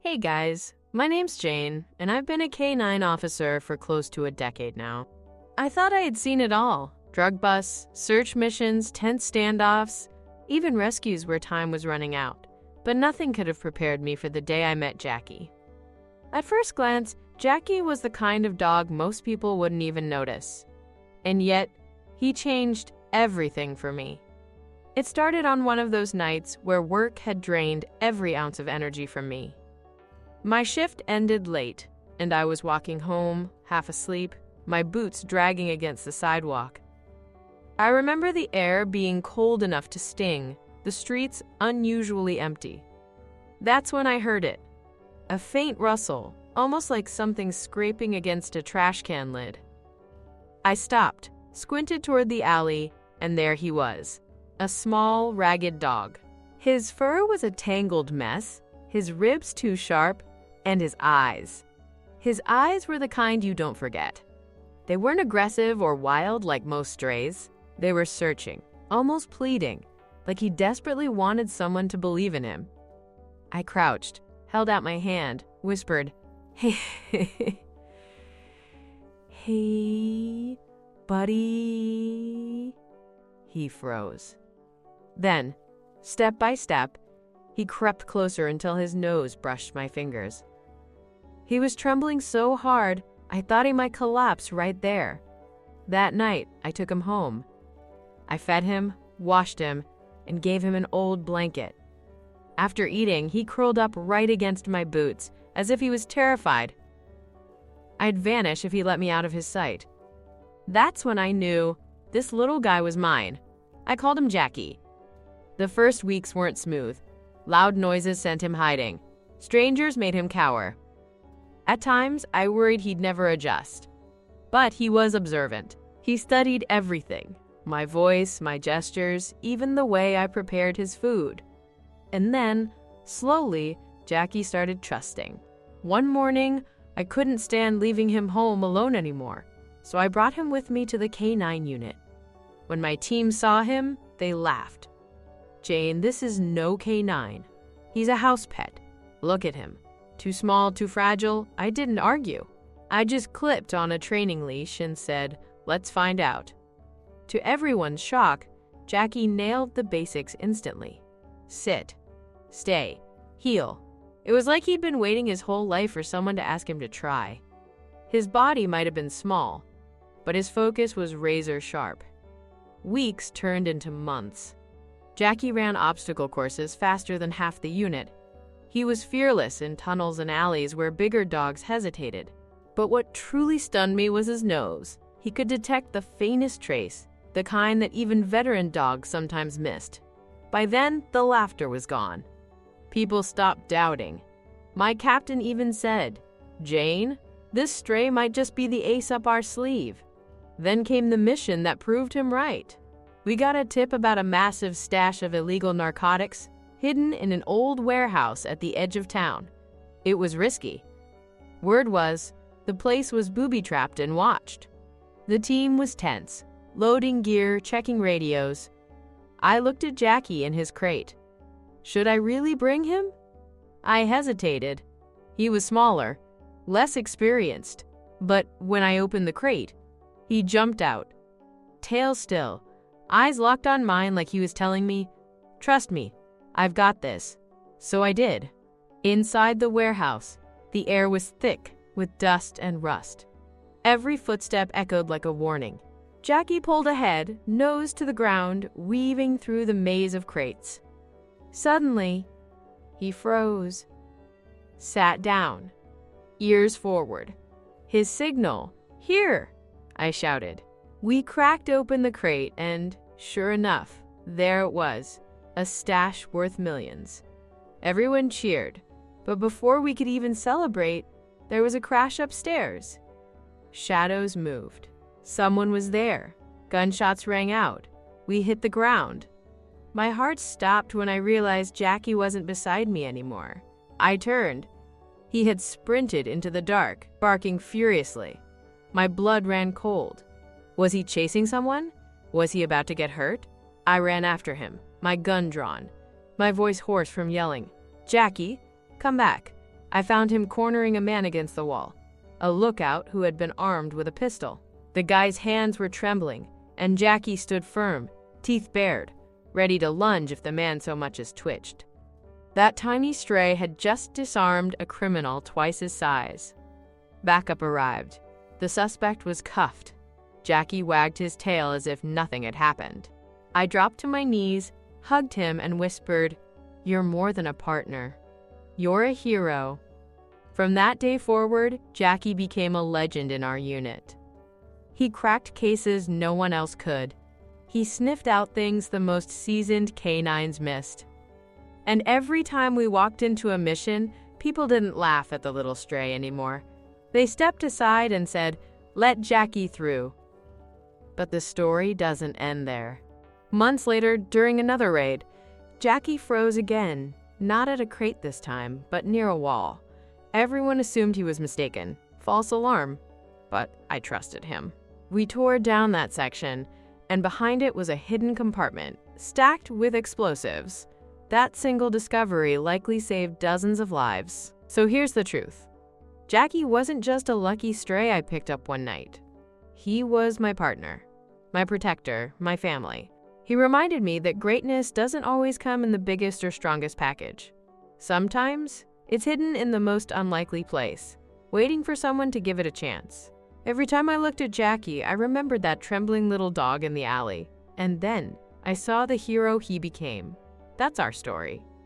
Hey guys, my name's Jane, and I've been a K-9 officer for close to a decade now. I thought I had seen it all. Drug busts, search missions, tense standoffs, even rescues where time was running out. But nothing could have prepared me for the day I met Jackie. At first glance, Jackie was the kind of dog most people wouldn't even notice. And yet, he changed everything for me. It started on one of those nights where work had drained every ounce of energy from me. My shift ended late, and I was walking home, half asleep, my boots dragging against the sidewalk. I remember the air being cold enough to sting, the streets unusually empty. That's when I heard it. A faint rustle, almost like something scraping against a trash can lid. I stopped, squinted toward the alley, and there he was. A small, ragged dog. His fur was a tangled mess, his ribs too sharp, and his eyes. His eyes were the kind you don't forget. They weren't aggressive or wild like most strays. They were searching, almost pleading, like he desperately wanted someone to believe in him. I crouched, held out my hand, whispered, "Hey, hey, buddy." He froze. Then, step by step, he crept closer until his nose brushed my fingers. He was trembling so hard, I thought he might collapse right there. That night, I took him home. I fed him, washed him, and gave him an old blanket. After eating, he curled up right against my boots, as if he was terrified. I'd vanish if he let me out of his sight. That's when I knew this little guy was mine. I called him Jackie. The first weeks weren't smooth. Loud noises sent him hiding. Strangers made him cower. At times, I worried he'd never adjust. But he was observant. He studied everything. My voice, my gestures, even the way I prepared his food. And then, slowly, Jackie started trusting. One morning, I couldn't stand leaving him home alone anymore, so I brought him with me to the K-9 unit. When my team saw him, they laughed. "Jane, this is no K-9. He's a house pet. Look at him. Too small, too fragile." I didn't argue. I just clipped on a training leash and said, "Let's find out." To everyone's shock, Jackie nailed the basics instantly. Sit, stay, heel. It was like he'd been waiting his whole life for someone to ask him to try. His body might have been small, but his focus was razor sharp. Weeks turned into months. Jackie ran obstacle courses faster than half the unit. He was fearless in tunnels and alleys where bigger dogs hesitated. But what truly stunned me was his nose. He could detect the faintest trace, the kind that even veteran dogs sometimes missed. By then, the laughter was gone. People stopped doubting. My captain even said, "Jane, this stray might just be the ace up our sleeve." Then came the mission that proved him right. We got a tip about a massive stash of illegal narcotics hidden in an old warehouse at the edge of town. It was risky. Word was, the place was booby-trapped and watched. The team was tense, loading gear, checking radios. I looked at Jackie in his crate. Should I really bring him? I hesitated. He was smaller, less experienced, but when I opened the crate, he jumped out. Tail still, eyes locked on mine like he was telling me, "Trust me, I've got this." So I did. Inside the warehouse, the air was thick with dust and rust. Every footstep echoed like a warning. Jackie pulled ahead, nose to the ground, weaving through the maze of crates. Suddenly, he froze, sat down, ears forward. His signal, "Here!" I shouted. We cracked open the crate and, sure enough, there it was, a stash worth millions. Everyone cheered, but before we could even celebrate, there was a crash upstairs. Shadows moved. Someone was there. Gunshots rang out. We hit the ground. My heart stopped when I realized Jackie wasn't beside me anymore. I turned. He had sprinted into the dark, barking furiously. My blood ran cold. Was he chasing someone? Was he about to get hurt? I ran after him, my gun drawn, my voice hoarse from yelling, "Jackie, come back. I found him cornering a man against the wall, a lookout who had been armed with a pistol. The guy's hands were trembling, and Jackie stood firm, teeth bared, ready to lunge if the man so much as twitched. That tiny stray had just disarmed a criminal twice his size. Backup arrived. The suspect was cuffed. Jackie wagged his tail as if nothing had happened. I dropped to my knees, hugged him, and whispered, "You're more than a partner. You're a hero." From that day forward, Jackie became a legend in our unit. He cracked cases no one else could. He sniffed out things the most seasoned canines missed. And every time we walked into a mission, people didn't laugh at the little stray anymore. They stepped aside and said, "Let Jackie through." But the story doesn't end there. Months later, during another raid, Jackie froze again, not at a crate this time, but near a wall. Everyone assumed he was mistaken. False alarm. But I trusted him. We tore down that section, and behind it was a hidden compartment, stacked with explosives. That single discovery likely saved dozens of lives. So here's the truth. Jackie wasn't just a lucky stray I picked up one night. He was my partner, my protector, my family. He reminded me that greatness doesn't always come in the biggest or strongest package. Sometimes, it's hidden in the most unlikely place, waiting for someone to give it a chance. Every time I looked at Jackie, I remembered that trembling little dog in the alley. And then, I saw the hero he became. That's our story.